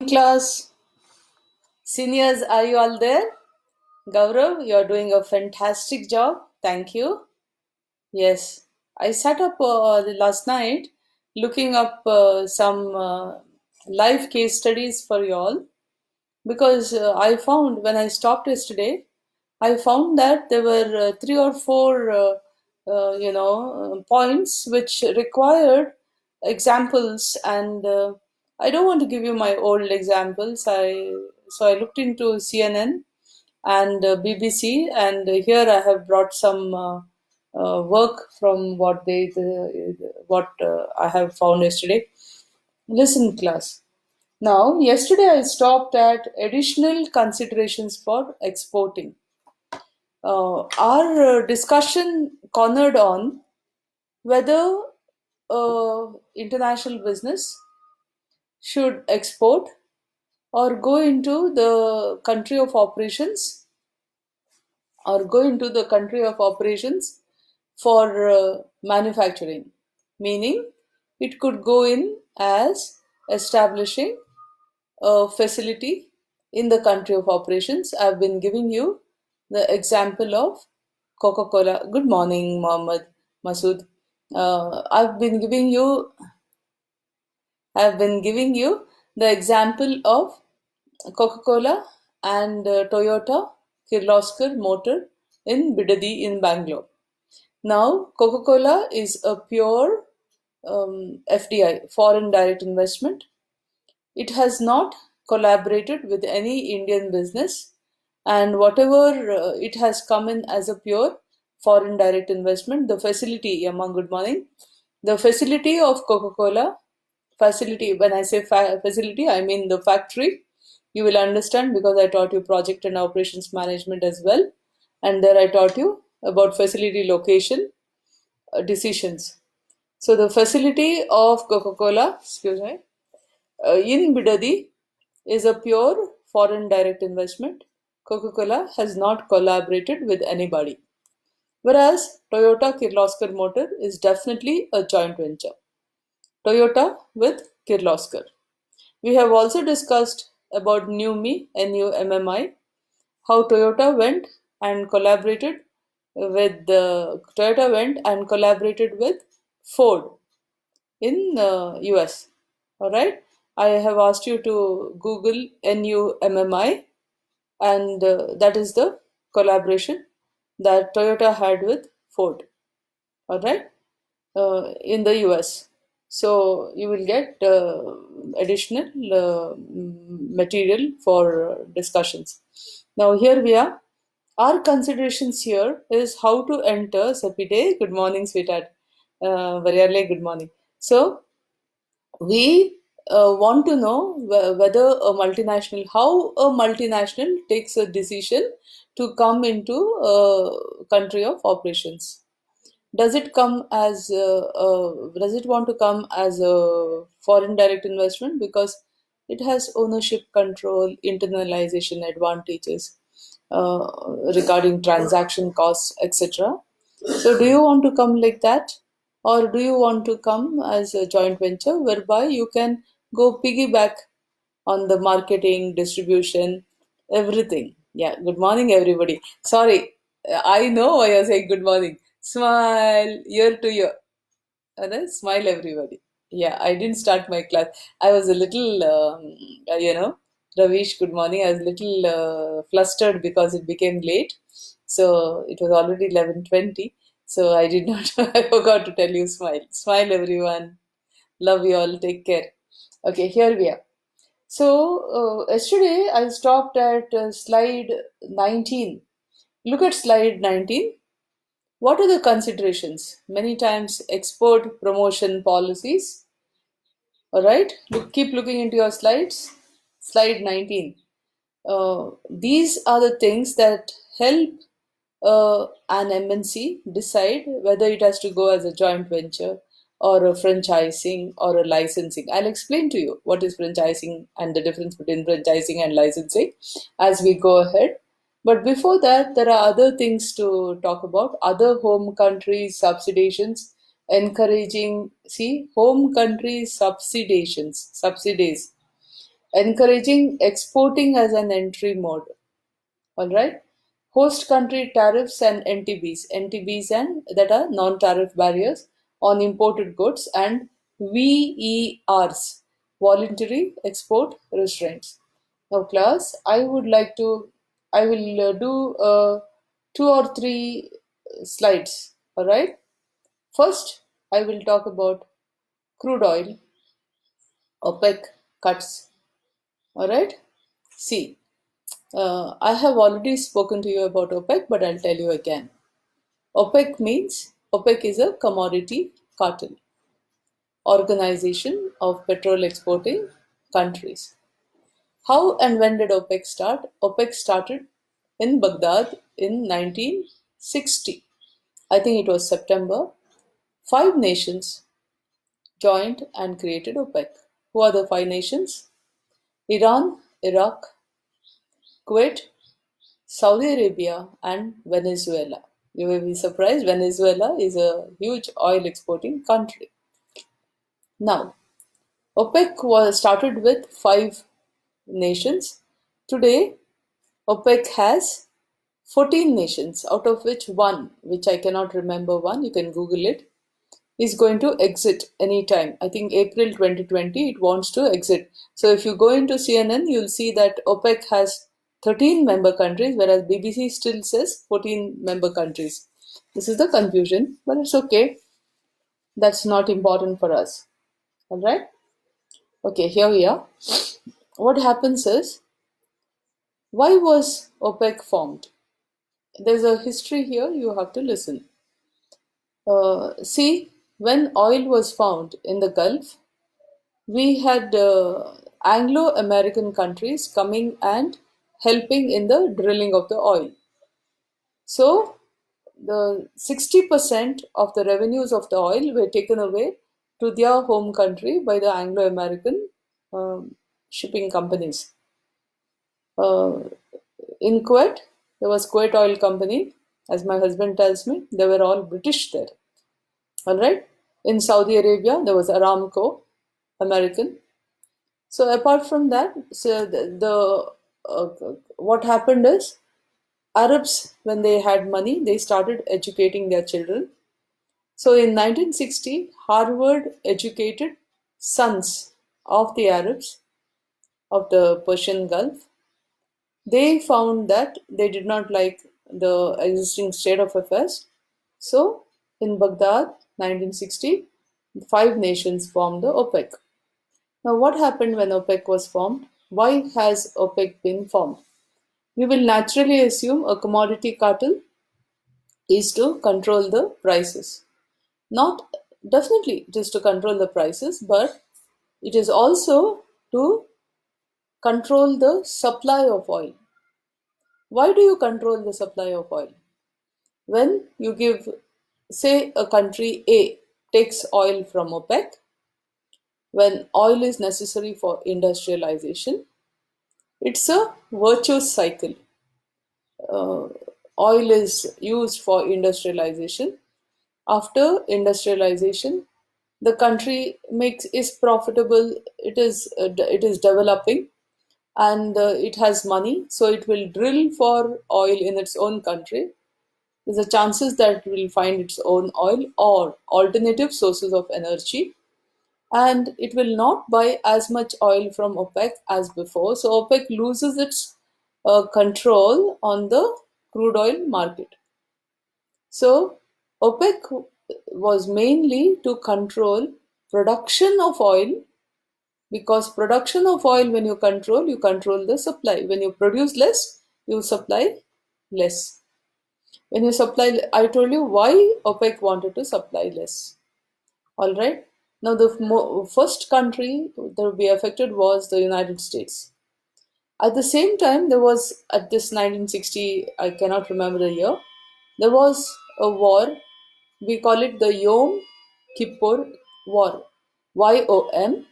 Class seniors, are you all there? Gaurav, you're doing a fantastic job. Thank you. Yes, I sat up last night looking up some live case studies for you all because I found when I stopped yesterday, I found that there were three or four, points which required examples, and I don't want to give you my old examples. I looked into CNN and BBC, and here I have brought some work from what I have found yesterday. Listen, class. Now, yesterday I stopped at additional considerations for exporting. Our discussion cornered on whether international business should export or go into the country of operations for manufacturing, meaning it could go in as establishing a facility in the country of operations. I've been giving you the example of Coca-Cola. Good morning, Mohammed Masood. I've been giving you the example of Coca-Cola and Toyota Kirloskar Motor in Bidadi in Bangalore. Now, Coca-Cola is a pure FDI, foreign direct investment. It has not collaborated with any Indian business, and whatever it has come in as a pure foreign direct investment, the facility, Yamma, good morning. The facility of Coca-Cola, facility, when I say facility, I mean the factory. You will understand because I taught you project and operations management as well. And there I taught you about facility location decisions. So the facility of Coca-Cola, excuse me, in Bidadi is a pure foreign direct investment. Coca-Cola has not collaborated with anybody. Whereas Toyota Kirloskar Motor is definitely a joint venture. Toyota with Kirloskar. We have also discussed about NUMMI, NUMMI, how Toyota went and collaborated with Ford in US. All right. I have asked you to Google NUMMI, and that is the collaboration that Toyota had with Ford. All right, in the US. So you will get additional material for discussions. Now here we are. Our considerations here is how to enter Sapide. Good morning, sweetheart. Very early good morning. So we want to know how a multinational takes a decision to come into a country of operations. Does it want to come as a foreign direct investment because it has ownership control, internalization advantages regarding transaction costs, etc. So do you want to come like that, or do you want to come as a joint venture whereby you can go piggyback on the marketing, distribution, everything? Yeah, good morning, everybody. Sorry, I know why you're saying good morning. Smile, ear to ear. Smile, everybody. Yeah, I didn't start my class. I was a little, Ravish, good morning. I was a little flustered because it became late. So it was already 11:20. So I did not, I forgot to tell you smile. Smile, everyone. Love you all. Take care. Okay, here we are. So yesterday I stopped at slide 19. Look at slide 19. What are the considerations? Many times export promotion policies. All right, keep looking into your slides. Slide 19. These are the things that help an MNC decide whether it has to go as a joint venture or a franchising or a licensing. I'll explain to you what is franchising and the difference between franchising and licensing as we go ahead. But before that, there are other things to talk about. Other home country subsidizations, encouraging, see, home country subsidies. encouraging exporting as an entry mode. All right. Host country tariffs and NTBs and that are non-tariff barriers on imported goods, and VERs, voluntary export restraints. Now, class, I will do two or three slides. All right. First, I will talk about crude oil, OPEC cuts. All right. See, I have already spoken to you about OPEC, but I'll tell you again. OPEC is a commodity cartel, organization of petrol exporting countries. How and when did OPEC start? OPEC started in Baghdad in 1960. I think it was September. Five nations joined and created OPEC. Who are the five nations? Iran, Iraq, Kuwait, Saudi Arabia, and Venezuela. You may be surprised, Venezuela is a huge oil exporting country. Now, OPEC was started with five nations. Today, OPEC has 14 nations, out of which one, which I cannot remember one, you can Google it, is going to exit anytime. I think April 2020 it wants to exit. So if you go into CNN, you'll see that OPEC has 13 member countries, whereas BBC still says 14 member countries. This is the confusion, but it's okay. That's not important for us. All right? Okay, here we are. What happens is, why was OPEC formed? There's a history here, you have to listen. See, when oil was found in the Gulf, we had Anglo-American countries coming and helping in the drilling of the oil. So the 60% of the revenues of the oil were taken away to their home country by the Anglo-American shipping companies. In Kuwait, there was Kuwait Oil Company. As my husband tells me, they were all British there. All right. In Saudi Arabia, there was Aramco, American. So apart from that, so what happened is, Arabs, when they had money, they started educating their children. So in 1960, Harvard educated sons of the Arabs of the Persian Gulf. They found that they did not like the existing state of affairs. So in Baghdad, 1960, five nations formed the OPEC. Now, what happened when OPEC was formed? Why has OPEC been formed? We will naturally assume a commodity cartel is to control the prices. Not definitely it is to control the prices, but it is also to control the supply of oil. Why do you control the supply of oil? When you give, say, a country A takes oil from OPEC, when oil is necessary for industrialization, it's a virtuous cycle. uh, Oil is used for industrialization. After industrialization, the country makes is profitable. It is developing, and it has money, so it will drill for oil in its own country. There's a chances that it will find its own oil or alternative sources of energy, and it will not buy as much oil from OPEC as before. So OPEC loses its control on the crude oil market. So OPEC was mainly to control production of oil, because production of oil, when you control the supply. When you produce less, you supply less. When you supply, I told you why OPEC wanted to supply less. All right. Now, the first country that would be affected was the United States. At the same time, there was, at this 1960, I cannot remember the year, there was a war. We call it the Yom Kippur War. YOM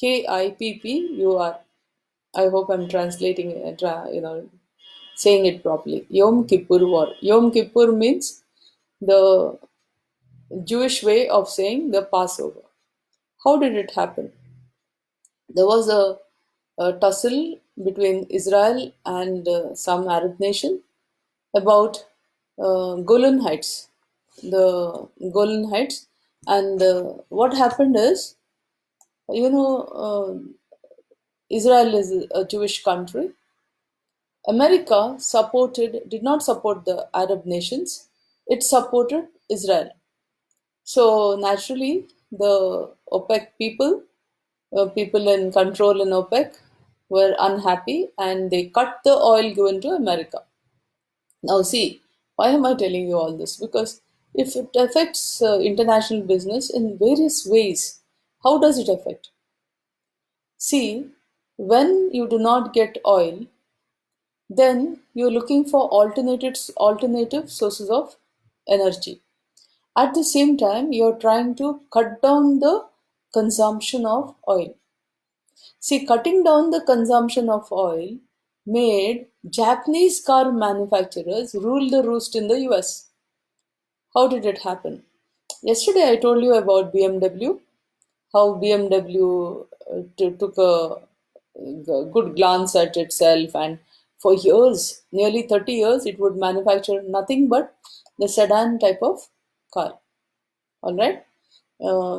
KIPPUR. I hope I'm translating it, saying it properly. Yom Kippur War. Yom Kippur means the Jewish way of saying the Passover. How did it happen? There was tussle between Israel and some Arab nation about Golan Heights, the Golan Heights, and what happened is, you know, Israel is a Jewish country. America did not support the Arab nations; it supported Israel. So naturally, the OPEC people in control in OPEC, were unhappy and they cut the oil given to America. Now, see, why am I telling you all this? Because if it affects international business in various ways, how does it affect? See, when you do not get oil, then you're looking for alternative sources of energy. At the same time, you're trying to cut down the consumption of oil. See, cutting down the consumption of oil made Japanese car manufacturers rule the roost in the US. How did it happen? Yesterday, I told you about BMW, how BMW took a good glance at itself, and for years, nearly 30 years, it would manufacture nothing but the sedan type of car. All right.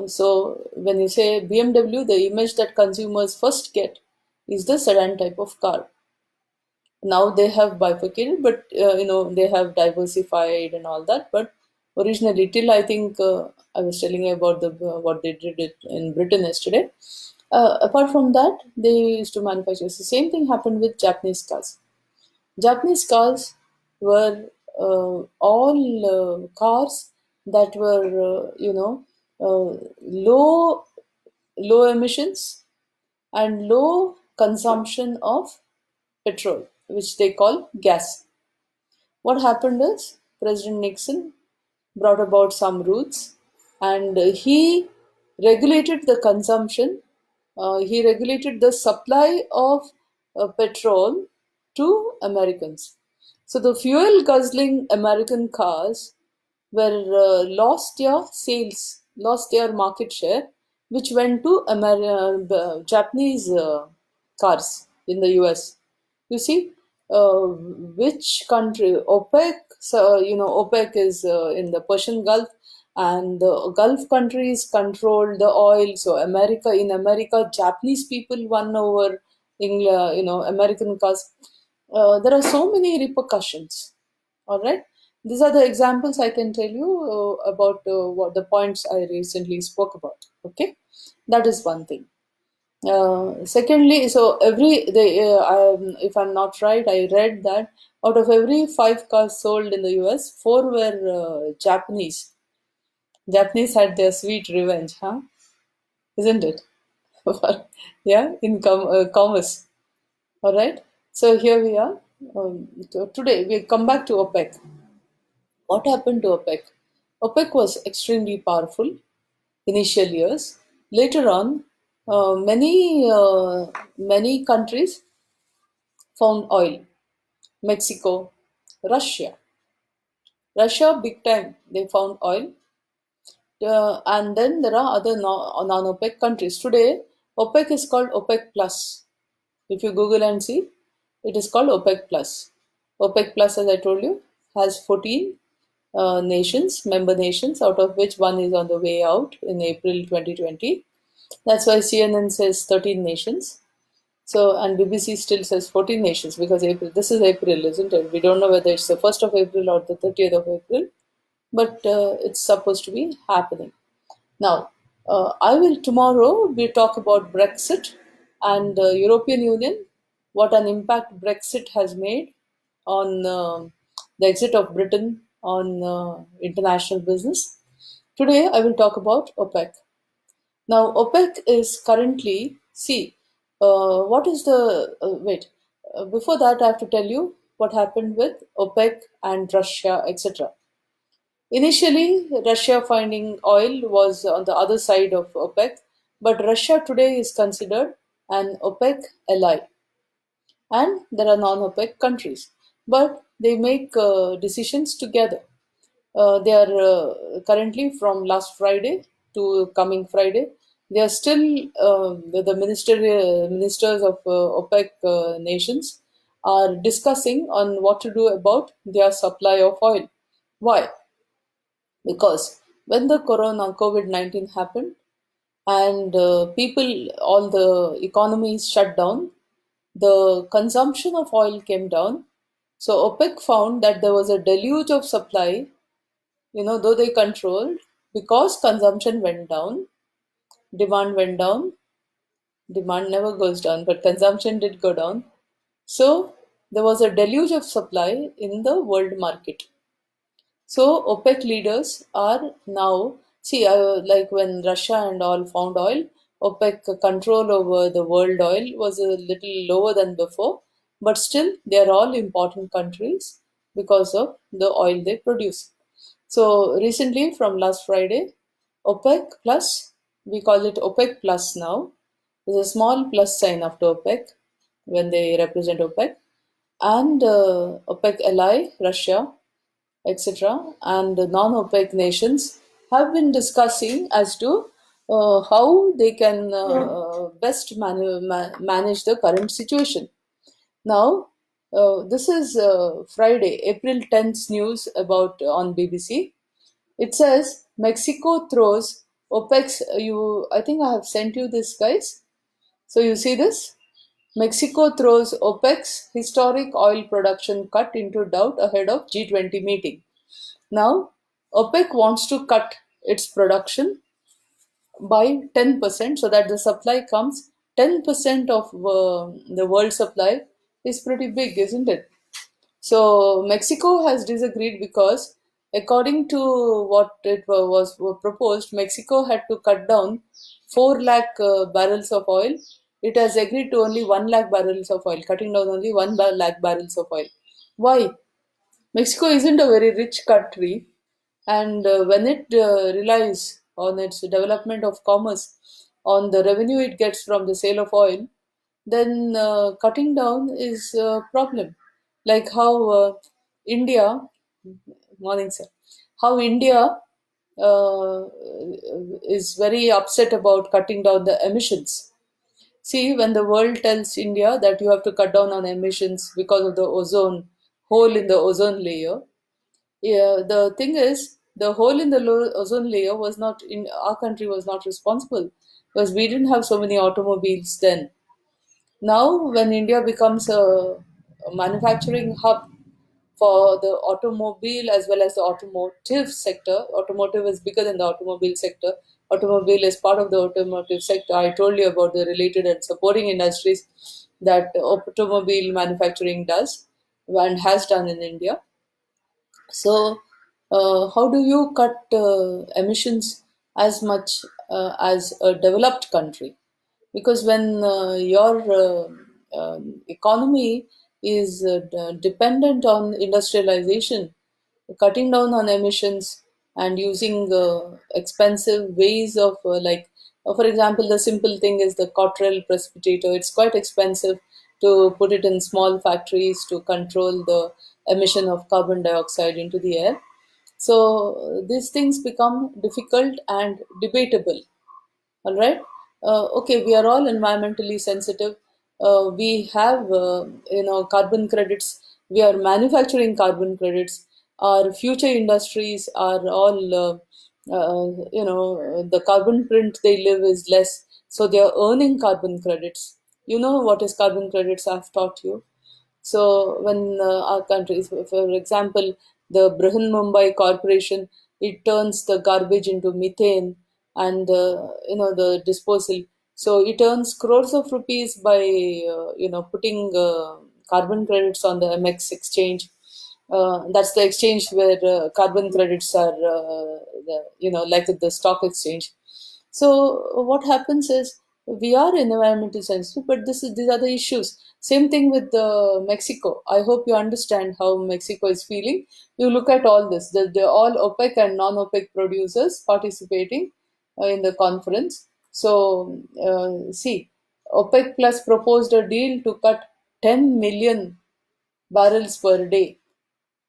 So when you say BMW, the image that consumers first get is the sedan type of car. Now they have bifurcated, but they have diversified and all that. But originally, till I think I was telling you about the what they did it in Britain yesterday. Apart from that, they used to manufacture. So the same thing happened with Japanese cars. Japanese cars were all cars that were low emissions and low consumption of petrol, which they call gas. What happened is President Nixon brought about some rules, and he regulated the consumption, he regulated the supply of petrol to Americans. So the fuel guzzling American cars were lost their sales, lost their market share, which went to Japanese cars in the US. You see, which country? OPEC. So OPEC is in the Persian Gulf, and the Gulf countries control the oil. So in America, Japanese people won over England, American cars. There are so many repercussions. All right, these are the examples I can tell you about what the points I recently spoke about. Okay, that is one thing. Secondly, so if I'm not right, I read that out of every 5 cars sold in the US, four were Japanese. Japanese had their sweet revenge, huh? Isn't it? Yeah, in commerce. All right. So here we are. Today we come back to OPEC. What happened to OPEC? OPEC was extremely powerful initial years. Later on, many countries found oil. Mexico, Russia. Russia, big time, they found oil. And then there are other non-OPEC countries. Today, OPEC is called OPEC Plus. If you Google and see, it is called OPEC Plus. OPEC Plus, as I told you, has 14 nations, member nations, out of which one is on the way out in April 2020. That's why CNN says 13 nations. So, and BBC still says 14 nations because April, this is April, isn't it? We don't know whether it's the 1st of April or the 30th of April, but it's supposed to be happening. Now, I will tomorrow we talk about Brexit and European Union, what an impact Brexit has made on the exit of Britain on international business. Today, I will talk about OPEC. Now, OPEC is currently, see, what is the, wait, before that, I have to tell you what happened with OPEC and Russia, etc. Initially, Russia finding oil was on the other side of OPEC, but Russia today is considered an OPEC ally, and there are non-OPEC countries, but they make decisions together. They are currently from last Friday to coming Friday. they are still ministers of OPEC nations are discussing on what to do about their supply of oil. Why? Because when the Corona COVID-19 happened and all the economies shut down, the consumption of oil came down. So OPEC found that there was a deluge of supply, though they controlled, because consumption went down, demand went down. Demand never goes down, but consumption did go down. So there was a deluge of supply in the world market. So OPEC leaders are now, see, like when Russia and all found oil, OPEC control over the world oil was a little lower than before, but still they are all important countries because of the oil they produce. So recently, from last Friday, OPEC Plus, we call it OPEC Plus now. There's a small plus sign after OPEC when they represent OPEC, and OPEC ally, Russia, etc., and the non-OPEC nations have been discussing as to how they can best manage the current situation. Now, this is Friday, April 10th news about on BBC. It says Mexico throws OPEC's. I think I have sent you this, guys. So you see this? Mexico throws OPEC's historic oil production cut into doubt ahead of G20 meeting. Now, OPEC wants to cut its production by 10% so that the supply comes 10% of the world supply is pretty big, isn't it? So Mexico has disagreed because, according to what it was proposed, Mexico had to cut down 4 lakh barrels of oil. It has agreed to only 1 lakh barrels of oil, cutting down only 1 lakh barrels of oil. Why? Mexico isn't a very rich country, and when it relies on its development of commerce, on the revenue it gets from the sale of oil, then cutting down is a problem. Like how India, morning sir, how India uh, is very upset about cutting down the emissions. See, when the world tells India that you have to cut down on emissions because of the ozone hole in the ozone layer, yeah, the thing is, the hole in the ozone layer was not in our country was not responsible because we didn't have so many automobiles then. Now, when India becomes a manufacturing hub for the automobile as well as the automotive sector, automotive is bigger than the automobile sector. Automobile is part of the automotive sector. I told you about the related and supporting industries that automobile manufacturing does and has done in India. So, how do you cut emissions as much as a developed country? Because when your economy is dependent on industrialization, cutting down on emissions and using expensive ways of for example, the simple thing is the Cottrell precipitator. It's quite expensive to put it in small factories to control the emission of carbon dioxide into the air. So these things become difficult and debatable. All right. Okay, we are all environmentally sensitive. We have, carbon credits. We are manufacturing carbon credits. Our future industries are all, the carbon print they live is less, so they are earning carbon credits. You know what is carbon credits? I've taught you. So when our countries, for example, the Brihan Mumbai Corporation, it turns the garbage into methane and the disposal. So it earns crores of rupees by putting carbon credits on the MX exchange. That's the exchange where carbon credits are, like the stock exchange. So what happens is we are environmental sensitive, but these are the issues. Same thing with Mexico. I hope you understand how Mexico is feeling. You look at all this. The all OPEC and non-OPEC producers participating in the conference. So see, OPEC Plus proposed a deal to cut 10 million barrels per day.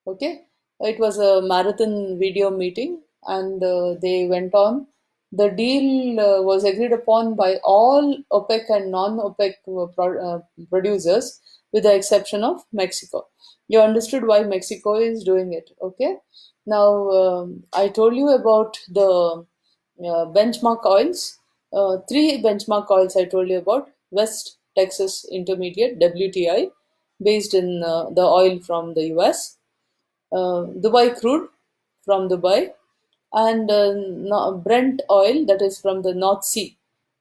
Okay, it was a marathon video meeting, and they went on. The deal was agreed upon by all OPEC and non-OPEC producers, with the exception of Mexico. You understood why Mexico is doing it, okay? Now, I told you about the benchmark oils. Three benchmark oils I told you about: West Texas Intermediate (WTI), based in the oil from the US; Dubai crude from Dubai; and Brent oil, that is from the North Sea,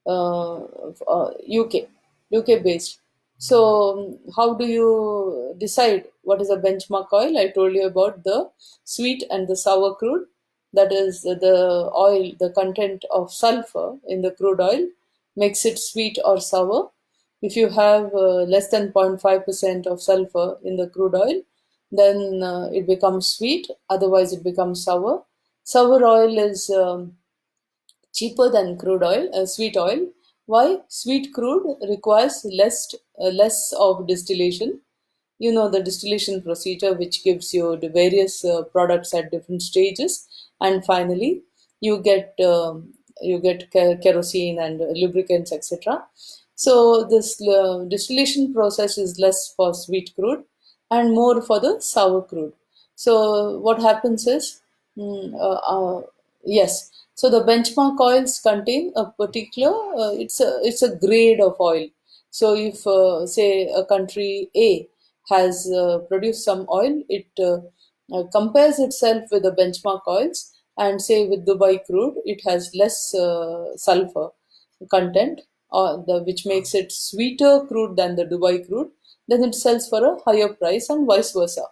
UK based. So, how do you decide what is a benchmark oil? I told you about the sweet and the sour crude. That is the oil, the content of sulfur in the crude oil makes it sweet or sour. If you have less than 0.5% of sulfur in the crude oil, then it becomes sweet, otherwise, it becomes sour. Sour oil is cheaper than crude oil, sweet oil. Why? Sweet crude requires less of distillation. You know the distillation procedure, which gives you the various products at different stages, and finally you get kerosene and lubricants, etc. So this distillation process is less for sweet crude and more for the sour crude. So what happens is, mm, uh, uh, yes. So the benchmark oils contain a particular, it's a grade of oil. So if say a country A has produced some oil, it compares itself with the benchmark oils, and say with Dubai crude, it has less sulfur content, which makes it sweeter crude than the Dubai crude, then it sells for a higher price, and vice versa.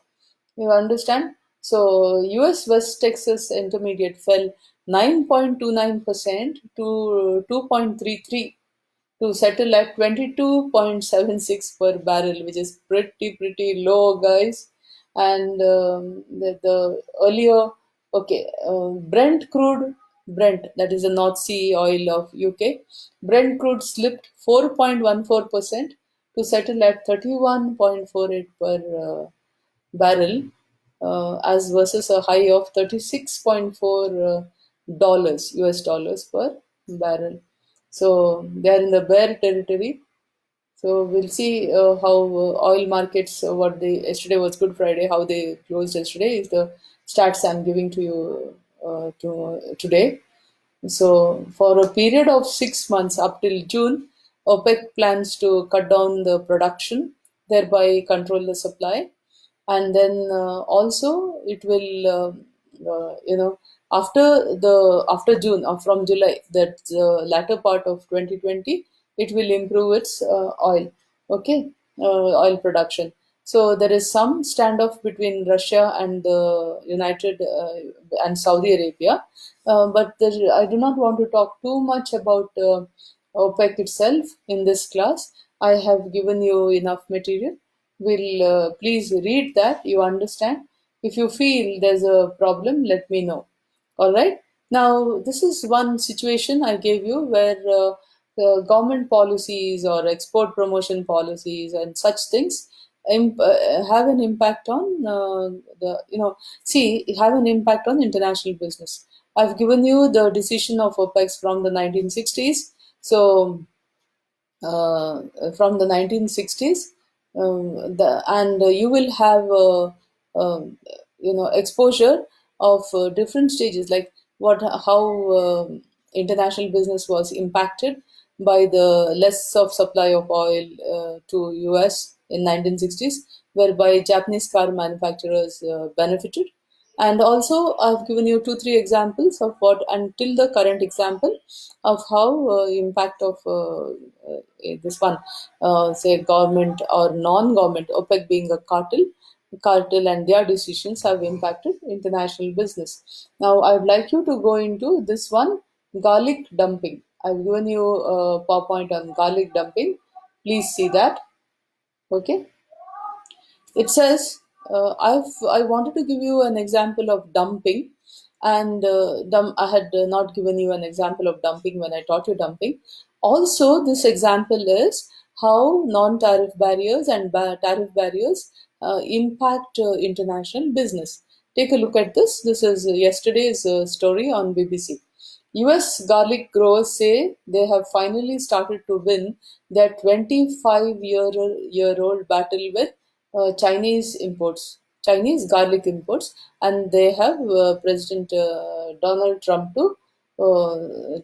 You understand? So, US West Texas Intermediate fell 9.29% to 2.33 to settle at 22.76 per barrel, which is pretty low, guys. And the earlier, okay, Brent, that is the North Sea oil of UK, Brent crude slipped 4.14% to settle at 31.48 per barrel, as versus a high of 36.4 dollars US dollars per barrel. So they are in the bear territory. So we'll see how oil markets, what they, yesterday was Good Friday, how they closed yesterday is the stats I'm giving to you today. So, for a period of 6 months up till June, OPEC plans to cut down the production, thereby control the supply. And then also it will, after June, from July, that the latter part of 2020, it will improve its okay, oil production. So there is some standoff between Russia and the United and Saudi Arabia, but I do not want to talk too much about OPEC itself in this class. I have given you enough material. Will please read that, you understand. If you feel there's a problem, let me know. All right. Now, this is one situation I gave you where the government policies or export promotion policies and such things have an impact on have an impact on international business. I've given you the decision of OPEC from the 1960s. So from the 1960s, and you will have exposure of different stages, like what how international business was impacted by the less of supply of oil to US in 1960s, whereby Japanese car manufacturers benefited. And also, I've given you two, three examples of what, until the current example of how impact of this one, say government or non-government, OPEC being a cartel and their decisions have impacted international business. Now, I would like you to go into this one, garlic dumping. I've given you a PowerPoint on garlic dumping. Please see that. Okay. It says, I wanted to give you an example of dumping, and I had not given you an example of dumping when I taught you dumping. Also, this example is how non-tariff barriers and tariff barriers impact international business. Take a look at this. This is yesterday's story on BBC. US garlic growers say they have finally started to win their 25-year-old battle with Chinese garlic imports, and they have President Donald Trump to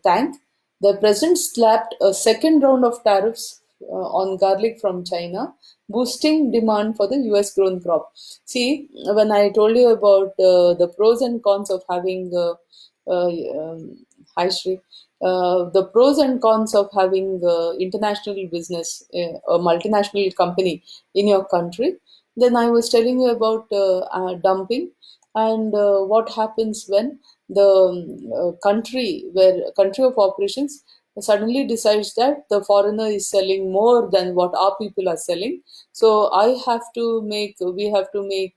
thank. The president slapped a second round of tariffs on garlic from China, boosting demand for the US grown crop. See, when I told you about the pros and cons of having uh, um, Hi Shri. The pros and cons of having international business, a multinational company in your country. Then I was telling you about dumping and what happens when the country of operations suddenly decides that the foreigner is selling more than what our people are selling. So we have to make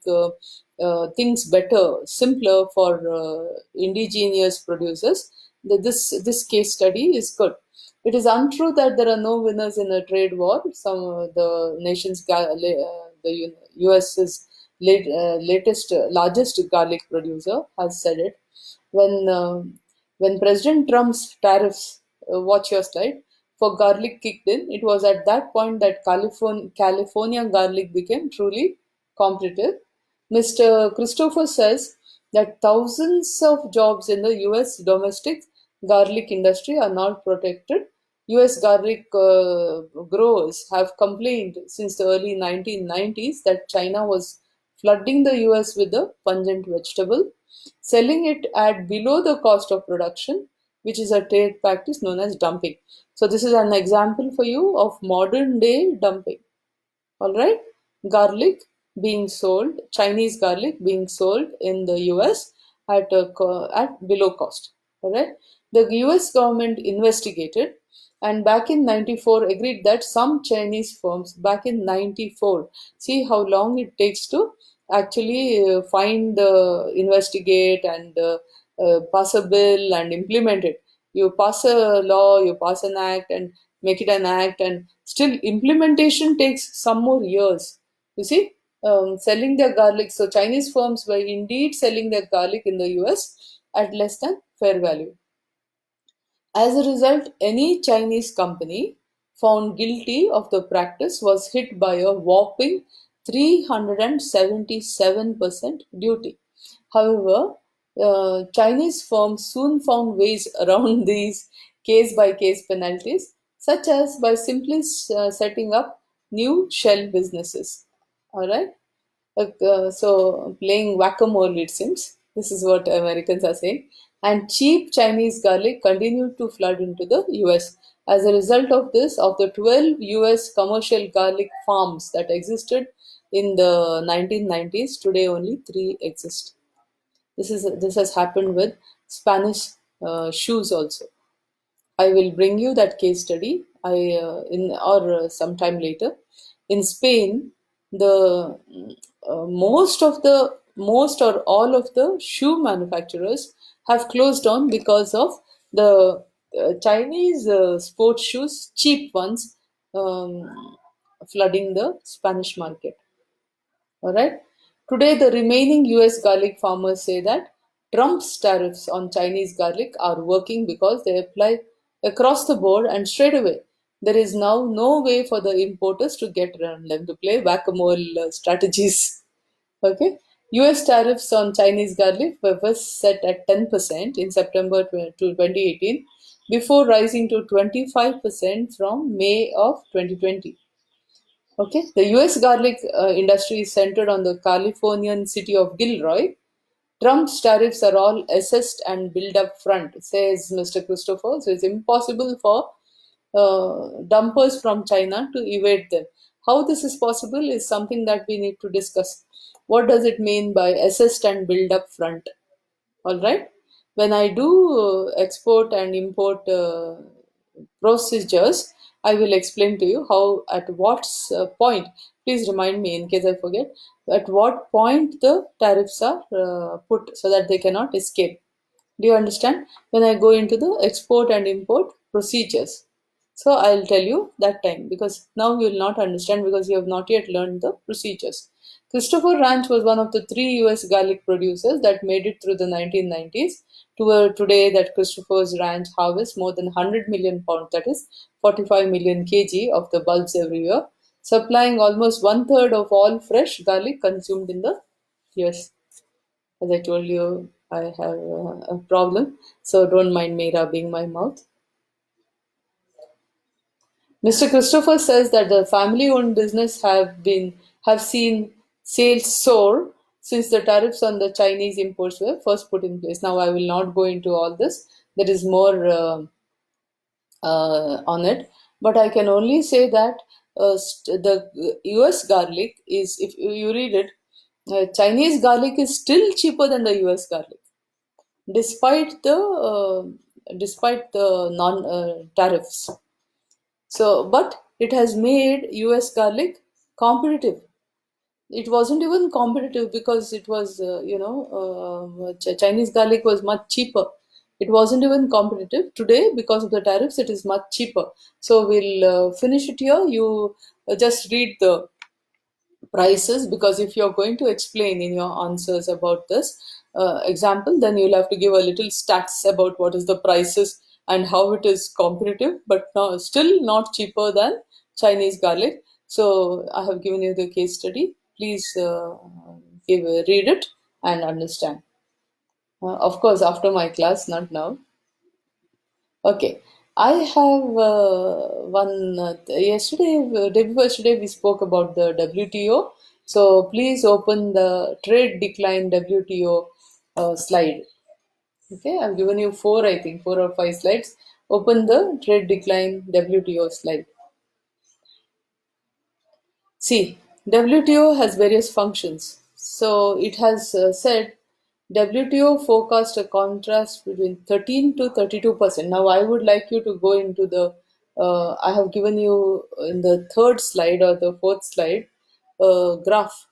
things better, simpler for indigenous producers. This case study is good. It is untrue that there are no winners in a trade war. Some the nation's the US's latest largest garlic producer has said it. When uh, when President Trump's tariffs, watch your slide, for garlic kicked in, it was at that point that California garlic became truly competitive. Mr. Christopher says that thousands of jobs in the US domestic garlic industry are not protected. US garlic growers have complained since the early 1990s that China was flooding the US with the pungent vegetable, selling it at below the cost of production, which is a trade practice known as dumping. So, this is an example for you of modern day dumping. All right, garlic being sold, Chinese garlic being sold in the US at below cost. All right, the US government investigated and back in 94 agreed that some Chinese firms back in 94, see how long it takes to actually find, investigate, and pass a bill and implement it. You pass a law, you pass an act, and make it an act, and still implementation takes some more years. You see, selling their garlic. So Chinese firms were indeed selling their garlic in the US at less than fair value. As a result, any Chinese company found guilty of the practice was hit by a whopping 377% duty. However, Chinese firms soon found ways around these case by case penalties, such as by simply setting up new shell businesses. All right. So playing whack-a-mole, it seems. This is what Americans are saying. And cheap Chinese garlic continued to flood into the US. As a result of this, of the 12 US commercial garlic farms that existed in the 1990s, today only 3 exist. This has happened with Spanish shoes also. I will bring you that case study. I in or sometime later. In Spain, the most or all of the shoe manufacturers have closed down because of the Chinese sports shoes, cheap ones, flooding the Spanish market. All right. Today, the remaining US garlic farmers say that Trump's tariffs on Chinese garlic are working because they apply across the board and straight away. There is now no way for the importers to get around them, to play whack-a-mole strategies. Okay. US tariffs on Chinese garlic were first set at 10% in September 2018 before rising to 25% from May of 2020. Okay, the US garlic industry is centered on the Californian city of Gilroy. Trump's tariffs are all assessed and billed up front, says Mr. Christopher. So it's impossible for dumpers from China to evade them. How this is possible is something that we need to discuss. What does it mean by assessed and billed up front? All right. When I do export and import procedures, I will explain to you how, at what point, please remind me in case I forget, at what point the tariffs are put so that they cannot escape. Do you understand? When I go into the export and import procedures. So I'll tell you that time, because now you will not understand because you have not yet learned the procedures. Christopher Ranch was one of the three US garlic producers that made it through the 1990s to today that Christopher's Ranch harvests more than 100 million pounds, that is 45 million kg of the bulbs every year, supplying almost one third of all fresh garlic consumed in the US. As I told you, I have a problem, so don't mind me rubbing my mouth. Mr. Christopher says that the family-owned business have seen sales soar since the tariffs on the Chinese imports were first put in place. Now, I will not go into all this. There is more on it, but I can only say that the U.S. garlic is, if you read it, Chinese garlic is still cheaper than the U.S. garlic, despite the non tariffs. So, but it has made US garlic competitive. It wasn't even competitive because it was, Chinese garlic was much cheaper. It wasn't even competitive. Today, because of the tariffs, it is much cheaper. So, we'll finish it here. You just read the prices, because if you're going to explain in your answers about this example, then you'll have to give a little stats about what is the prices and how it is competitive, but no, still not cheaper than Chinese garlic. So I have given you the case study. Please read it and understand. Of course, after my class, not now. Okay, I have one. Yesterday, day before yesterday, we spoke about the WTO. So please open the trade decline WTO slide. Okay, I've given you four, I think, 4 or 5 slides. Open the trade decline WTO slide. See, WTO has various functions. So it has said WTO forecast a contrast between 13 to 32%. Now I would like you to go into the, I have given you in the third slide or the fourth slide, graph.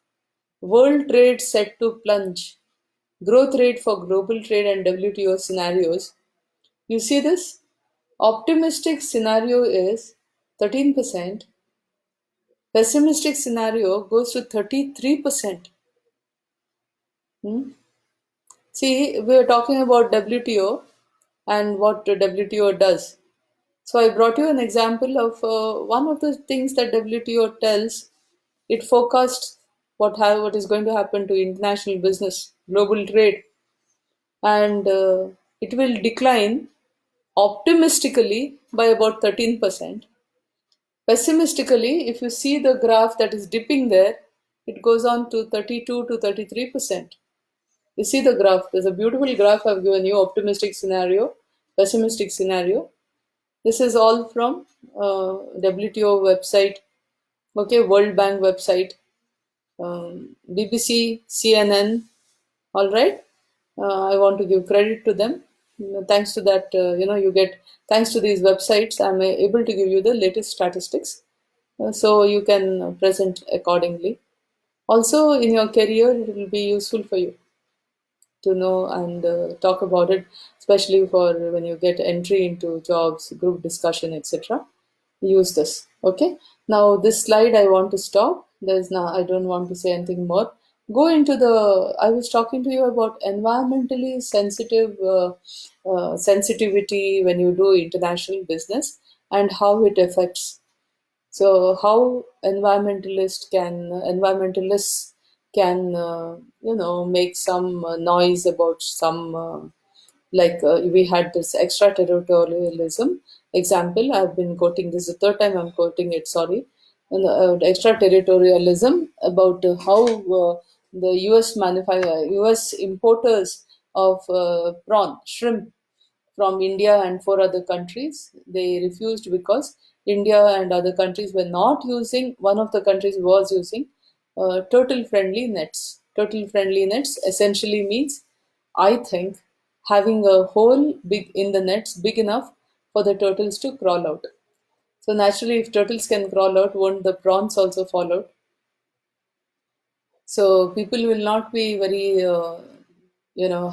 World trade set to plunge. Growth rate for global trade and WTO scenarios. You see this? Optimistic scenario is 13%. Pessimistic scenario goes to 33%. Hmm? See, we are talking about WTO and what the WTO does. So I brought you an example of one of the things that WTO tells. It forecasts what is going to happen to international business, global trade, and it will decline optimistically by about 13%. Pessimistically, if you see the graph that is dipping there, it goes on to 32 to 33%. You see the graph. There's a beautiful graph I've given you, optimistic scenario, pessimistic scenario. This is all from WTO website, okay, World Bank website, BBC, CNN, all right. I want to give credit to them. Thanks to that, you get, thanks to these websites, I'm able to give you the latest statistics, so you can present accordingly. Also, in your career, it will be useful for you to know and talk about it, especially for when you get entry into jobs, group discussion, etc. Use this. Okay. Now this slide I want to stop. There's now, I don't want to say anything more. Go into the. I was talking to you about environmentally sensitive sensitivity when you do international business and how it affects. So how environmentalists can make some noise about some we had this extraterritorialism example. I've been quoting this the third time I'm quoting it. Sorry, and, extraterritorialism about how the U.S. importers of prawn shrimp from India and 4 other countries. They refused because India and other countries were not using, one of the countries was using turtle friendly nets. Turtle friendly nets essentially means, I think, having a hole big in the nets big enough for the turtles to crawl out. So naturally, if turtles can crawl out, won't the prawns also fall out? So people will not be very,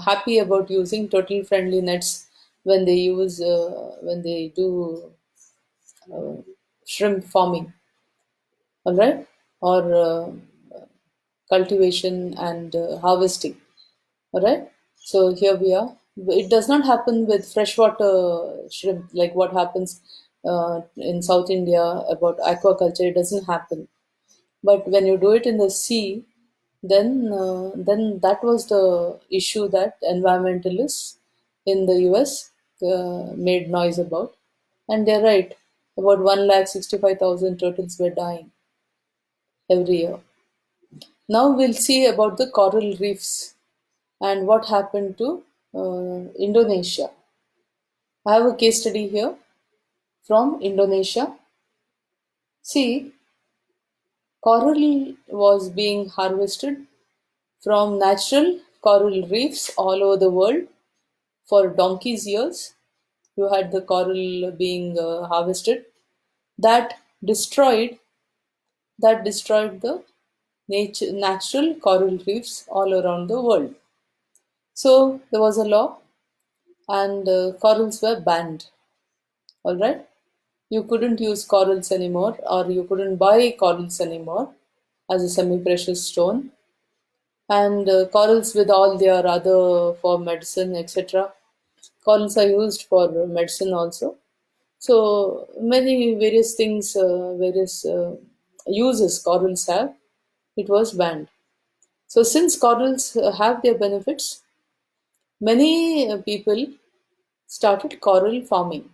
happy about using turtle friendly nets when they do uh, shrimp farming, all right, or cultivation and harvesting, all right. So here we are. It does not happen with freshwater shrimp like what happens in South India about aquaculture. It doesn't happen. But when you do it in the sea, then that was the issue that environmentalists in the US made noise about, and they're right. About 1,65,000 turtles were dying every year. Now we'll see about the coral reefs and what happened to Indonesia. I have a case study here from Indonesia. See, coral was being harvested from natural coral reefs all over the world for donkeys' years. You had the coral being harvested. That destroyed the natural coral reefs all around the world. So there was a law, and corals were banned. All right, you couldn't use corals anymore, or you couldn't buy corals anymore as a semi-precious stone. And corals with all their other for medicine, etc. Corals are used for medicine also. So many various things, various uses corals have. It was banned. So since corals have their benefits, many people started coral farming.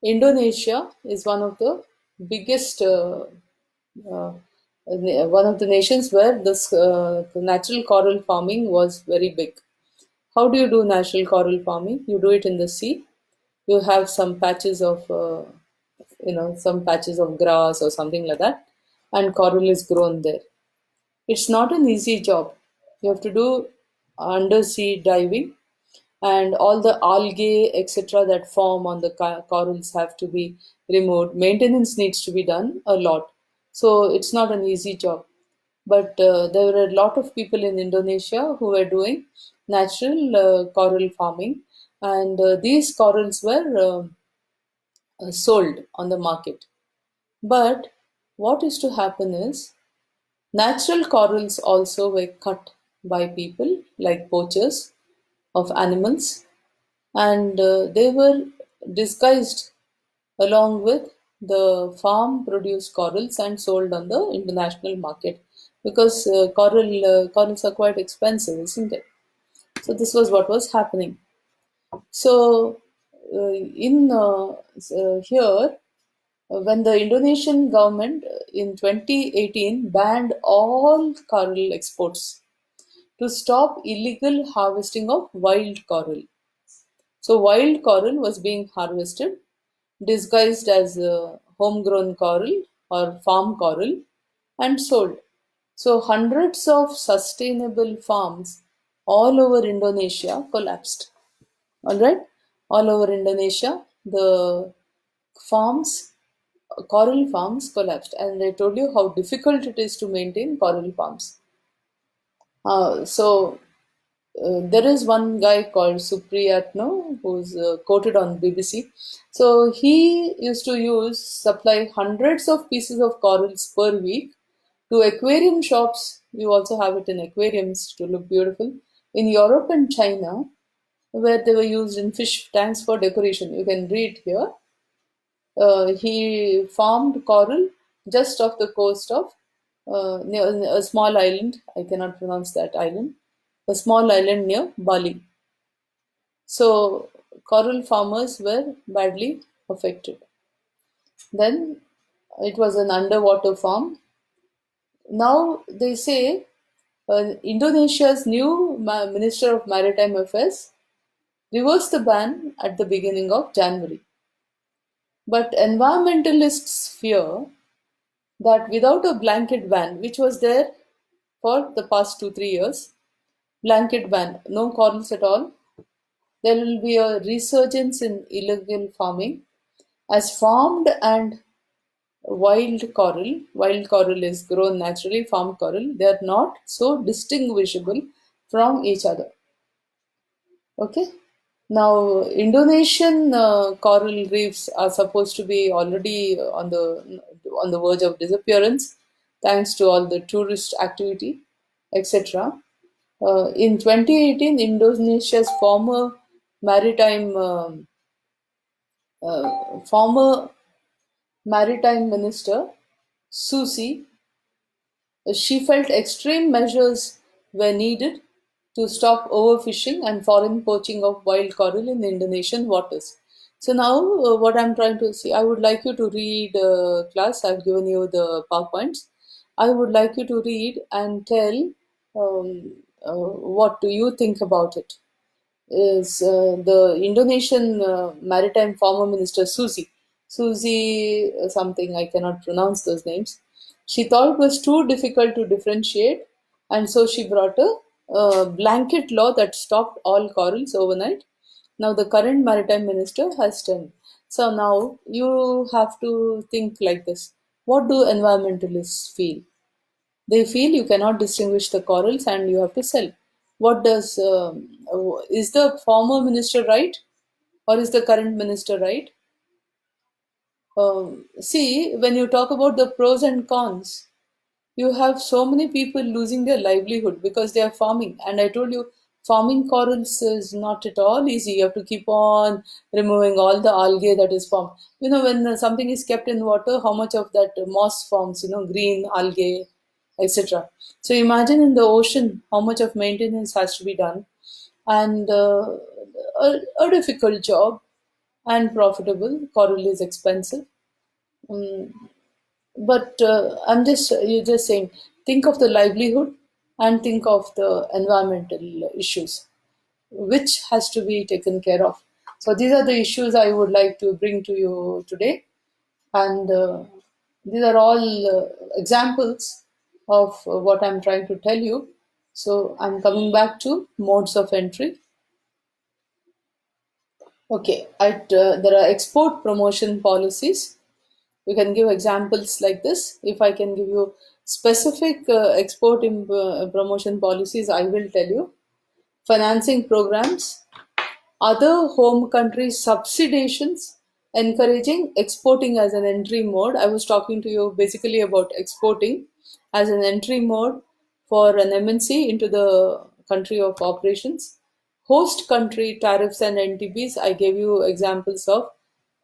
Indonesia is one of the biggest, uh, one of the nations where this natural coral farming was very big. How do you do natural coral farming? You do it in the sea. You have some patches of, some patches of grass or something like that, and coral is grown there. It's not an easy job. You have to do undersea diving, and all the algae, etc., that form on the corals have to be removed. Maintenance needs to be done a lot. So it's not an easy job. But there were a lot of people in Indonesia who were doing natural coral farming, and these corals were sold on the market. But what used to happen is natural corals also were cut by people like poachers of animals, and they were disguised along with the farm produced corals and sold on the international market, because corals are quite expensive, isn't it? So this was what was happening. So in here when the Indonesian government in 2018 banned all coral exports to stop illegal harvesting of wild coral. So wild coral was being harvested, disguised as homegrown coral or farm coral, and sold. So hundreds of sustainable farms all over Indonesia collapsed. All right, all over Indonesia, the farms, coral farms collapsed, and I told you how difficult it is to maintain coral farms. So there is one guy called Supriyatno who's quoted on BBC. So he used to supply hundreds of pieces of corals per week to aquarium shops. You also have it in aquariums to look beautiful in Europe and China, where they were used in fish tanks for decoration. You can read here. He farmed coral just off the coast of near a small island. I cannot pronounce that island. A small island near Bali. So coral farmers were badly affected. Then it was an underwater farm. Now they say Indonesia's new Minister of Maritime Affairs reversed the ban at the beginning of January. But environmentalists fear that without a blanket ban, which was there for the past 2 3 years, blanket ban, no corals at all, there will be a resurgence in illegal farming as farmed and wild coral is grown naturally, farm coral, they are not so distinguishable from each other. Okay? Now, Indonesian coral reefs are supposed to be already on the verge of disappearance, thanks to all the tourist activity, etc. In 2018, Indonesia's maritime former maritime minister Susi, she felt extreme measures were needed to stop overfishing and foreign poaching of wild coral in Indonesian waters. So now, what I'm trying to say, I would like you to read, class. I've given you the PowerPoints. I would like you to read and tell what do you think about it. Is the Indonesian maritime former minister Susi something, I cannot pronounce those names. She thought it was too difficult to differentiate, and so she brought a blanket law that stopped all corals overnight. Now the current maritime minister has 10. So now you have to think like this. What do environmentalists feel? They feel you cannot distinguish the corals and you have to sell. What does is the former minister right, or is the current minister right? See, when you talk about the pros and cons, you have so many people losing their livelihood because they are farming. And I told you, farming corals is not at all easy. You have to keep on removing all the algae that is formed. You know, when something is kept in water, how much of that moss forms, green algae, etc. So imagine in the ocean how much of maintenance has to be done, and a difficult job and profitable. Coral is expensive. But you're just saying, think of the livelihood and think of the environmental issues, which has to be taken care of. So these are the issues I would like to bring to you today, and these are all examples of what I'm trying to tell you. So I'm coming back to modes of entry. Okay, there are export promotion policies. You can give examples like this. If I can give you specific promotion policies, I will tell you. Financing programs, other home country subsidiations, encouraging exporting as an entry mode. I was talking to you basically about exporting as an entry mode for an MNC into the country of operations. Host country tariffs and NTBs. I gave you examples of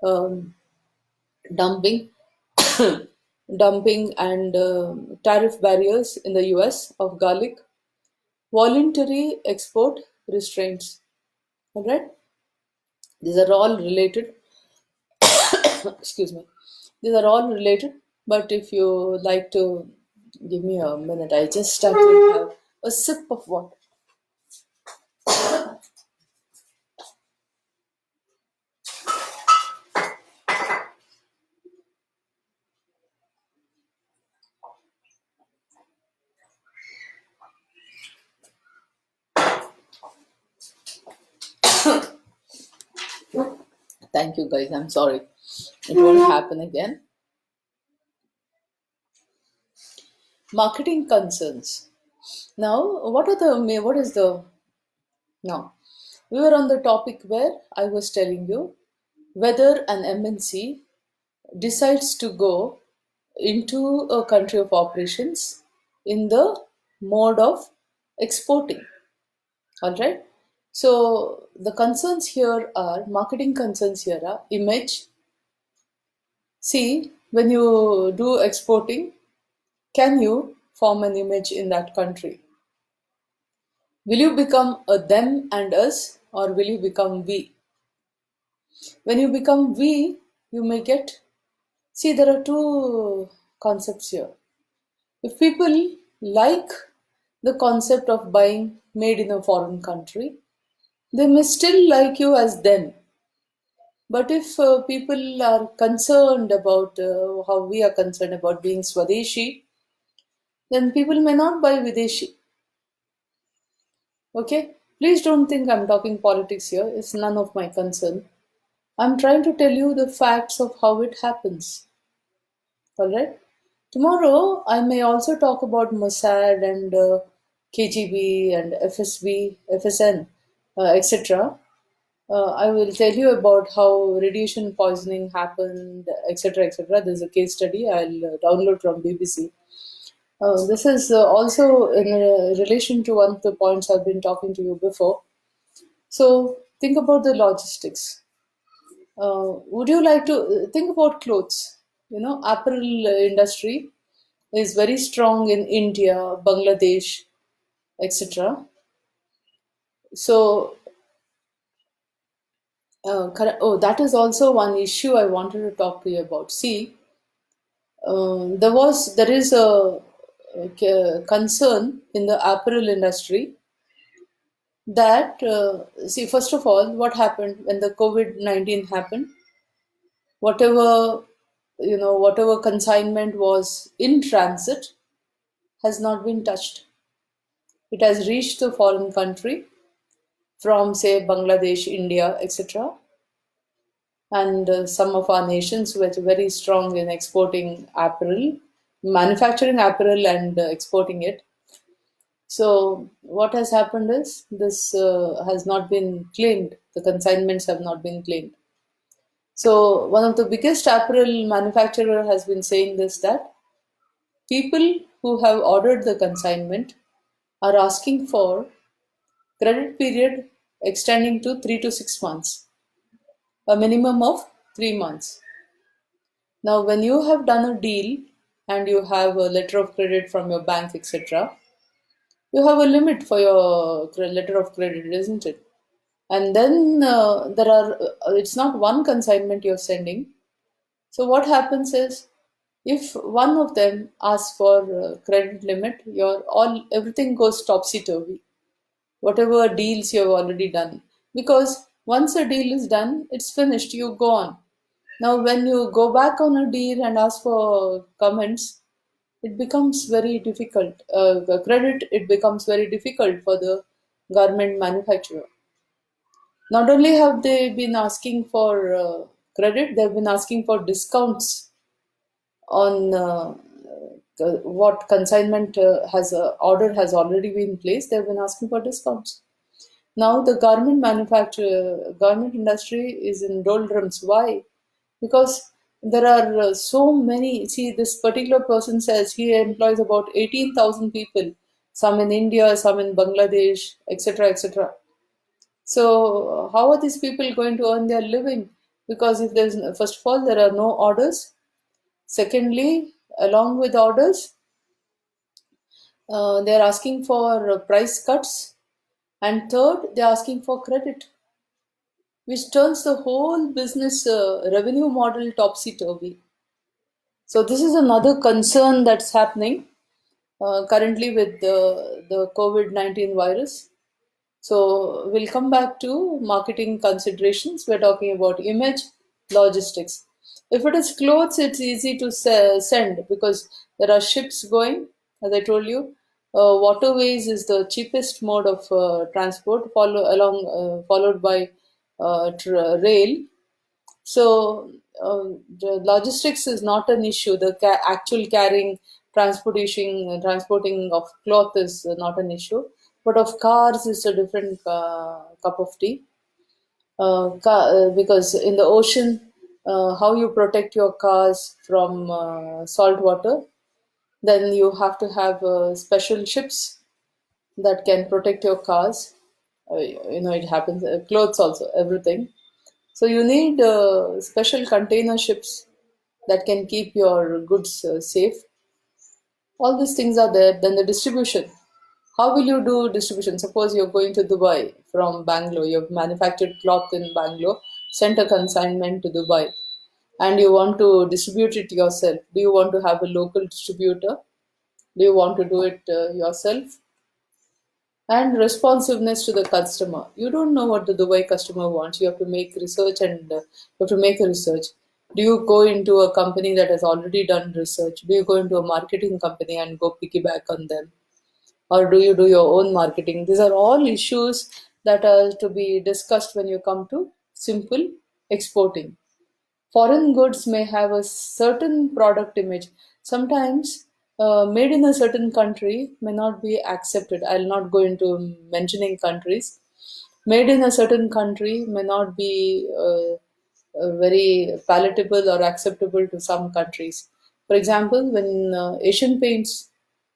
um, dumping dumping and tariff barriers in the US of garlic, voluntary export restraints. All right, these are all related. Excuse me. These are all related, but if you like to give me a minute, I just have to have a sip of water. Thank you, guys. I'm sorry. It won't happen again. Marketing concerns. Now, what is the now? We were on the topic where I was telling you whether an MNC decides to go into a country of operations in the mode of exporting. All right. So the concerns here are marketing concerns here are image. See, when you do exporting, can you form an image in that country? Will you become a them and us, or will you become we? When you become we, you may get. See, there are two concepts here. If people like the concept of buying made in a foreign country, they may still like you as them. But if people are concerned about how we are concerned about being Swadeshi, then people may not buy Videshi. Okay? Please don't think I'm talking politics here. It's none of my concern. I'm trying to tell you the facts of how it happens. Alright? Tomorrow, I may also talk about Mossad and KGB and FSB, FSN, etc. I will tell you about how radiation poisoning happened, etc., etc. There's a case study I'll download from BBC. This is also in relation to one of the points I've been talking to you before. So think about the logistics. Would you like to think about clothes? Apparel industry is very strong in India, Bangladesh, etc. So, that is also one issue I wanted to talk to you about. See, there is a concern in the apparel industry that see, first of all, what happened when the COVID-19 happened? Whatever whatever consignment was in transit has not been touched. It has reached the foreign country from, say, Bangladesh, India, etc. And some of our nations were very strong in exporting apparel, manufacturing apparel and exporting it. So what has happened is this has not been claimed. The consignments have not been claimed. So one of the biggest apparel manufacturer has been saying this, that people who have ordered the consignment are asking for credit period extending to 3 to 6 months, a minimum of 3 months. Now, when you have done a deal and you have a letter of credit from your bank, etc., you have a limit for your letter of credit, isn't it? And then it's not one consignment you're sending. So, what happens is, if one of them asks for credit limit, everything goes topsy turvy. Whatever deals you have already done, because once a deal is done, it's finished. You go on. Now, when you go back on a deal and ask for comments, it becomes very difficult. The credit, it becomes very difficult for the garment manufacturer. Not only have they been asking for credit, they've been asking for discounts on what consignment has order has already been placed. They've been asking for discounts. Now the garment industry is in doldrums. Why? Because there are so many. See, this particular person says he employs about 18,000 people, some in India, some in Bangladesh, etc., etc. So, how are these people going to earn their living? Because if there's, first of all, there are no orders. Secondly, along with orders, they're asking for price cuts. And third, they're asking for credit, which turns the whole business revenue model topsy turvy. So, this is another concern that's happening currently with the COVID-19 virus. So, we'll come back to marketing considerations. We're talking about image, logistics. If it is clothes, it's easy to send because there are ships going, as I told you. Waterways is the cheapest mode of transport, followed by rail. So the logistics is not an issue. The actual carrying, transporting of cloth is not an issue. But of cars is a different cup of tea. Because in the ocean, how you protect your cars from salt water, then you have to have special ships that can protect your cars. It happens, clothes also, everything. So you need special container ships that can keep your goods safe. All these things are there. Then the distribution. How will you do distribution? Suppose you're going to Dubai from Bangalore. You've manufactured cloth in Bangalore, sent a consignment to Dubai, and you want to distribute it yourself. Do you want to have a local distributor? Do you want to do it yourself? And responsiveness to the customer. You don't know what the Dubai customer wants. You have to make research and you have to make a research. Do you go into a company that has already done research? Do you go into a marketing company and go piggyback on them? Or do you do your own marketing? These are all issues that are to be discussed when you come to simple exporting. Foreign goods may have a certain product image. Sometimes made in a certain country may not be accepted. I'll not go into mentioning countries, made in a certain country may not be very palatable or acceptable to some countries. For example, when Asian Paints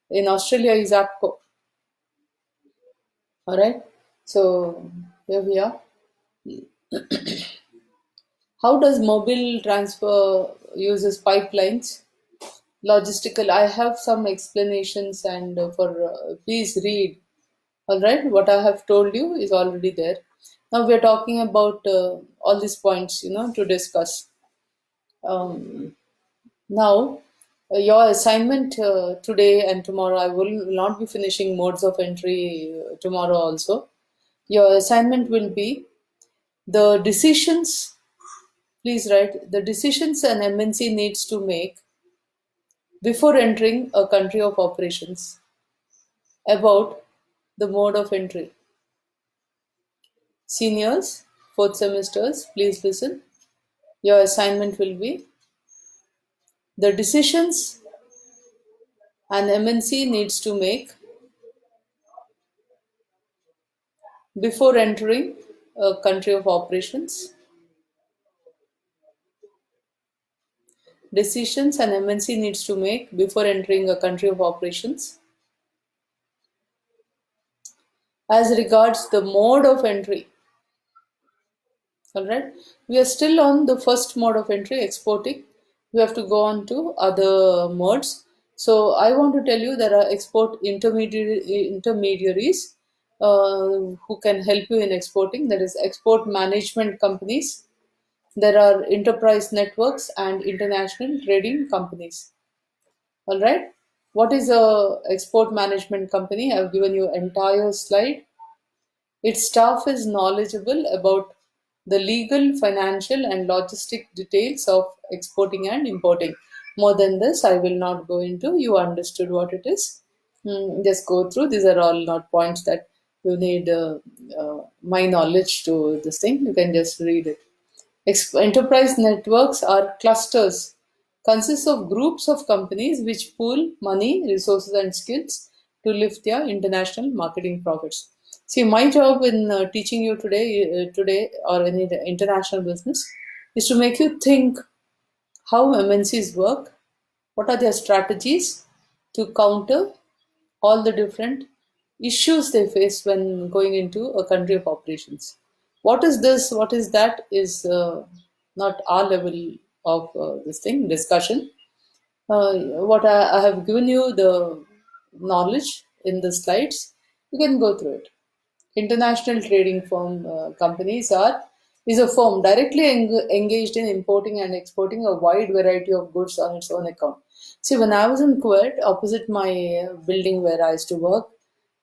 in Australia is APCO, all right. So here we are. How does mobile transfer uses pipelines? Logistical. I have some explanations, and please read. All right, what I have told you is already there. Now we are talking about all these points, to discuss. Um, Now, your assignment today and tomorrow, I will not be finishing modes of entry tomorrow also. Your assignment will be the decisions, please write, the decisions an MNC needs to make before entering a country of operations about the mode of entry. Seniors, fourth semesters, please listen. Your assignment will be the decisions an MNC needs to make before entering a country of operations. Decisions an MNC needs to make before entering a country of operations. As regards the mode of entry, all right, we are still on the first mode of entry, exporting. We have to go on to other modes. So I want to tell you there are export intermediaries who can help you in exporting. That is export management companies. There are enterprise networks and international trading companies. All right. What is a export management company? I've given you entire slide. Its staff is knowledgeable about the legal, financial, and logistic details of exporting and importing. More than this, I will not go into. You understood what it is. Just go through. These are all not points that you need my knowledge to this thing. You can just read it. Enterprise networks are clusters, consist of groups of companies which pool money, resources, and skills to lift their international marketing profits. See, my job in teaching you today or any international business, is to make you think how MNCs work, what are their strategies to counter all the different issues they face when going into a country of operations. What is this? What is that? Is not our level of this thing discussion. What I have given you the knowledge in the slides. You can go through it. International trading firm companies are is a firm directly engaged in importing and exporting a wide variety of goods on its own account. See, when I was in Kuwait, opposite my building where I used to work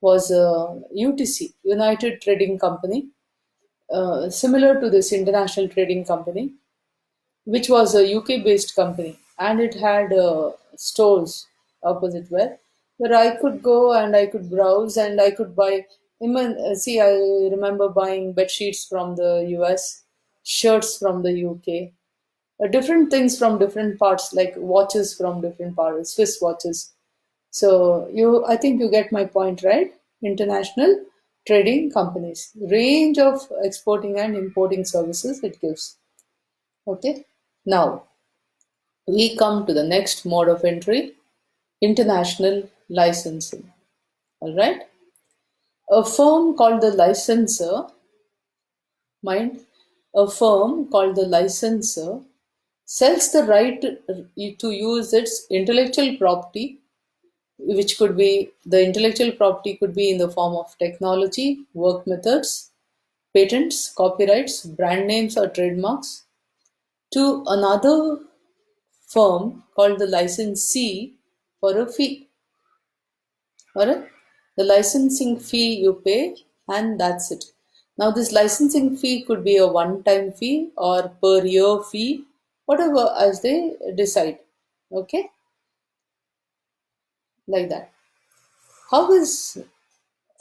was UTC, United Trading Company, similar to this international trading company, which was a UK based company, and it had stores opposite where I could go and I could browse and I could buy. See, I remember buying bed sheets from the US, shirts from the UK, different things from different parts, like watches from different parts, Swiss watches. So I think you get my point, right? International trading companies, range of exporting and importing services it gives. Okay. Now we come to the next mode of entry, international licensing. All right. A firm called the licensor, mind, a firm called the licensor sells the right to use its intellectual property, which could be the intellectual property could be in the form of technology, work methods, patents, copyrights, brand names, or trademarks, to another firm called the licensee for a fee. Alright? The licensing fee you pay, and that's it. Now, this licensing fee could be a one time fee or per year fee, whatever as they decide. Okay? Like that. How is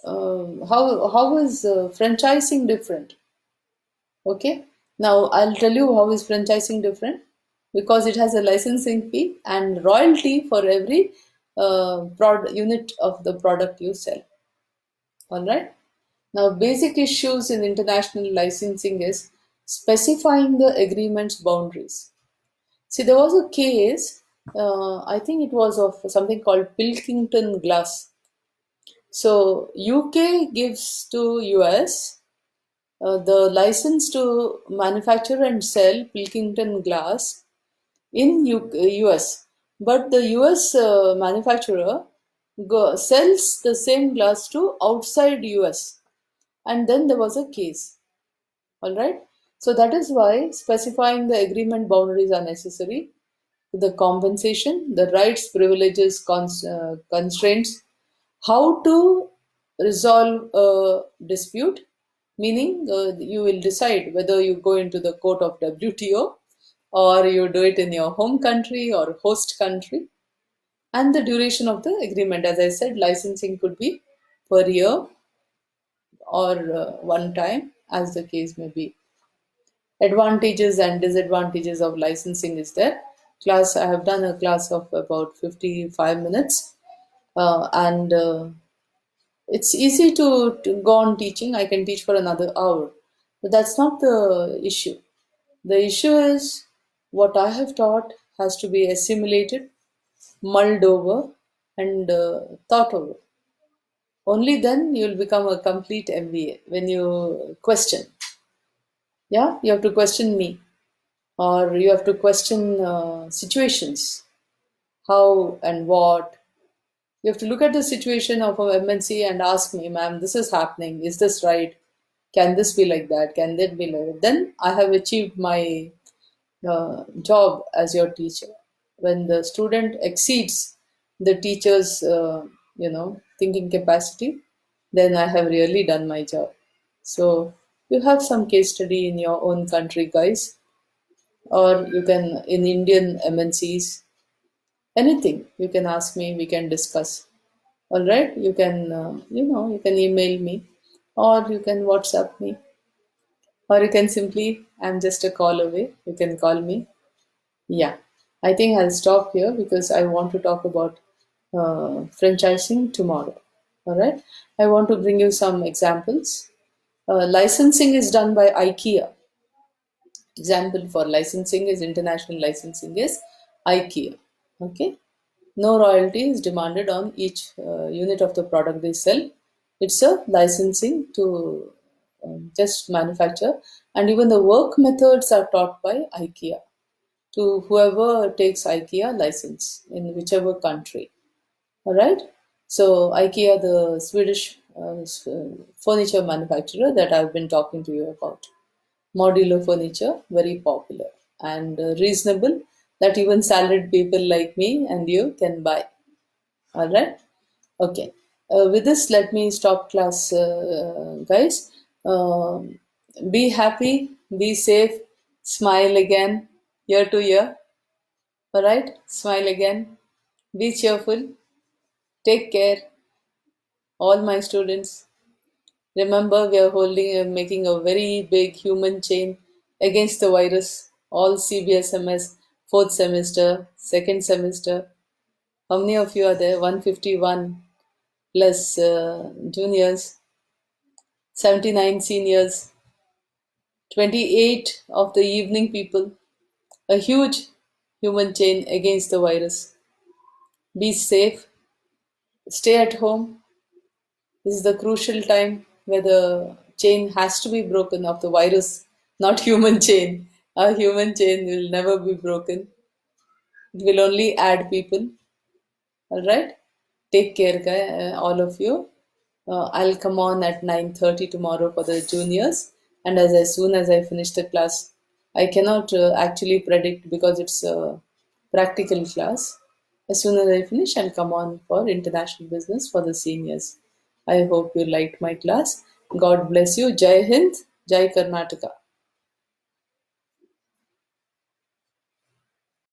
how is franchising different? Okay. Now I'll tell you how is franchising different, because it has a licensing fee and royalty for every unit of the product you sell. All right. Now, basic issues in international licensing is specifying the agreement's boundaries. See, there was a case, I think it was of something called Pilkington glass. So, UK gives to US the license to manufacture and sell Pilkington glass in US, but the US manufacturer sells the same glass to outside US, and then there was a case. All right. So that is why specifying the agreement boundaries are necessary. The compensation, the rights, privileges, constraints, how to resolve a dispute, meaning you will decide whether you go into the court of WTO or you do it in your home country or host country, and the duration of the agreement. As I said, licensing could be per year or one time, as the case may be. Advantages and disadvantages of licensing is there. Class, I have done a class of about 55 minutes, and it's easy to go on teaching. I can teach for another hour, but that's not the issue. The issue is what I have taught has to be assimilated, mulled over, and thought over. Only then you'll become a complete MBA. When you question, yeah, you have to question me, or you have to question situations, how and what. You have to look at the situation of a MNC and ask me, ma'am, this is happening. Is this right? Can this be like that? Can that be like that? Then I have achieved my job as your teacher. When the student exceeds the teacher's, thinking capacity, then I have really done my job. So you have some case study in your own country, guys, or you can in Indian MNCs, anything you can ask me, we can discuss. All right, you can you can email me, or you can WhatsApp me, or you can simply, I'm just a call away. You can call me. Yeah, I think I'll stop here because I want to talk about franchising tomorrow. All right, I want to bring you some examples. Licensing is done by IKEA. Example for licensing is international licensing is IKEA. Okay, no royalty is demanded on each unit of the product they sell. It's a licensing to just manufacture, and even the work methods are taught by IKEA to whoever takes IKEA license in whichever country. All right. So IKEA, the Swedish furniture manufacturer that I've been talking to you about, modular furniture, very popular and reasonable, that even salaried people like me and you can buy. All right. Okay. With this, let me stop class, guys. Um be happy, be safe, smile again, year to year. All right. Smile again. Be cheerful. Take care, all my students. Remember, we are making a very big human chain against the virus. All CBSMS, fourth semester, second semester. How many of you are there? 151 plus juniors, 79 seniors, 28 of the evening people. A huge human chain against the virus. Be safe. Stay at home. This is the crucial time where the chain has to be broken of the virus, not human chain. A human chain will never be broken. It will only add people. All right. Take care, all of you. I'll come on at 9:30 tomorrow for the juniors, and as soon as I finish the class, I cannot actually predict because it's a practical class. As soon as I finish, I'll come on for international business for the seniors. I hope you liked my class. God bless you. Jai Hind, Jai Karnataka.